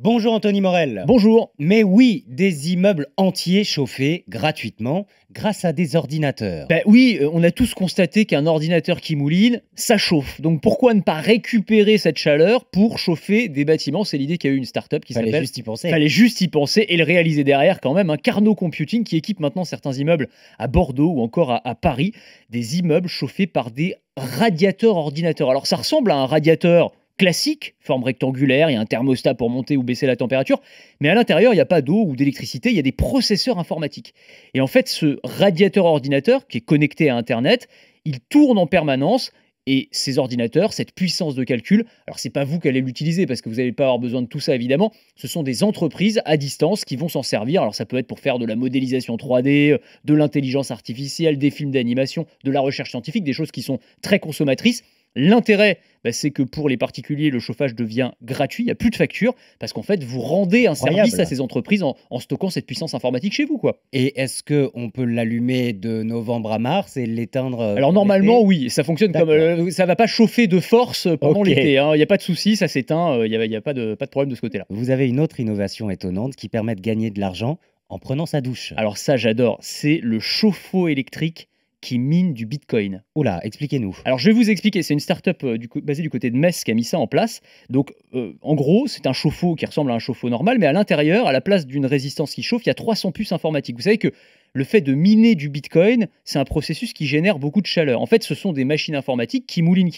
Bonjour Anthony Morel. Bonjour. Mais oui, des immeubles entiers chauffés gratuitement grâce à des ordinateurs. Ben oui, on a tous constaté qu'un ordinateur qui mouline, ça chauffe. Donc pourquoi ne pas récupérer cette chaleur pour chauffer des bâtiments? C'est l'idée qu'a eu une start-up qui Fallait s'appelle juste y penser. Fallait juste y penser et le réaliser derrière quand même. Un Carnot Computing qui équipe maintenant certains immeubles à Bordeaux ou encore à Paris. Des immeubles chauffés par des radiateurs ordinateurs. Alors ça ressemble à un radiateur classique, forme rectangulaire, il y a un thermostat pour monter ou baisser la température, mais à l'intérieur, il n'y a pas d'eau ou d'électricité, il y a des processeurs informatiques. Et en fait, ce radiateur ordinateur, qui est connecté à Internet, il tourne en permanence, et ces ordinateurs, cette puissance de calcul, alors c'est pas vous qui allez l'utiliser, parce que vous n'allez pas avoir besoin de tout ça, évidemment, ce sont des entreprises à distance qui vont s'en servir. Alors ça peut être pour faire de la modélisation 3D, de l'intelligence artificielle, des films d'animation, de la recherche scientifique, des choses qui sont très consommatrices. L'intérêt, c'est que pour les particuliers, le chauffage devient gratuit, il n'y a plus de facture, parce qu'en fait, vous rendez un service à ces entreprises en stockant cette puissance informatique chez vous, quoi. Et est-ce qu'on peut l'allumer de novembre à mars et l'éteindre Alors pour normalement, l'été? oui, ça fonctionne comme... ça va pas chauffer de force pendant Ok. l'été, hein. Il n'y a pas de souci, ça s'éteint, il n'y a pas de problème de ce côté-là. Vous avez une autre innovation étonnante qui permet de gagner de l'argent en prenant sa douche. Alors ça, j'adore, c'est le chauffe-eau électrique qui mine du Bitcoin. Oula, expliquez-nous. Alors, je vais vous expliquer. C'est une start-up basée du côté de Metz qui a mis ça en place. Donc, en gros, c'est un chauffe-eau qui ressemble à un chauffe-eau normal, mais à l'intérieur, à la place d'une résistance qui chauffe, il y a 300 puces informatiques. Vous savez que le fait de miner du Bitcoin, c'est un processus qui génère beaucoup de chaleur. En fait, ce sont des machines informatiques qui moulinent,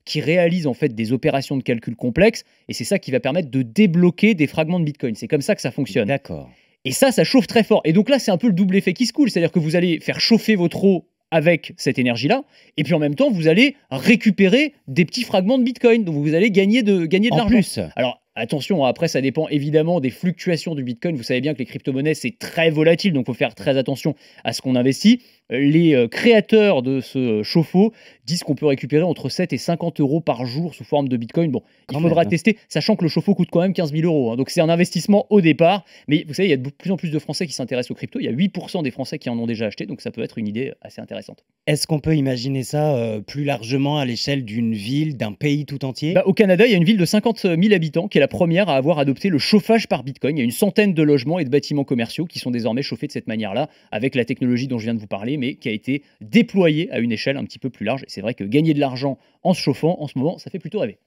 qui réalisent en fait des opérations de calcul complexes, et c'est ça qui va permettre de débloquer des fragments de Bitcoin. C'est comme ça que ça fonctionne. D'accord. Et ça chauffe très fort. Et donc là, c'est un peu le double effet qui se coule. C'est-à-dire que vous allez faire chauffer votre eau avec cette énergie-là, et puis en même temps, vous allez récupérer des petits fragments de Bitcoin. Donc vous allez gagner de En l'argent. plus, Alors, attention, après, ça dépend évidemment des fluctuations du Bitcoin. Vous savez bien que les crypto-monnaies, c'est très volatile, donc il faut faire très attention à ce qu'on investit. Les créateurs de ce chauffe-eau disent qu'on peut récupérer entre 7 et 50 euros par jour sous forme de Bitcoin. Bon, il Quand faudra même. tester, sachant que le chauffe-eau coûte quand même 15 000 euros, hein. Donc c'est un investissement au départ. Mais vous savez, il y a de plus en plus de Français qui s'intéressent aux cryptos. Il y a 8% des Français qui en ont déjà acheté, donc ça peut être une idée assez intéressante. Est-ce qu'on peut imaginer ça plus largement à l'échelle d'une ville, d'un pays tout entier? Au Canada, il y a une ville de 50 000 habitants qui est la première à avoir adopté le chauffage par Bitcoin. Il y a une centaine de logements et de bâtiments commerciaux qui sont désormais chauffés de cette manière-là, avec la technologie dont je viens de vous parler, mais qui a été déployée à une échelle un petit peu plus large. Et c'est vrai que gagner de l'argent en se chauffant, en ce moment, ça fait plutôt rêver.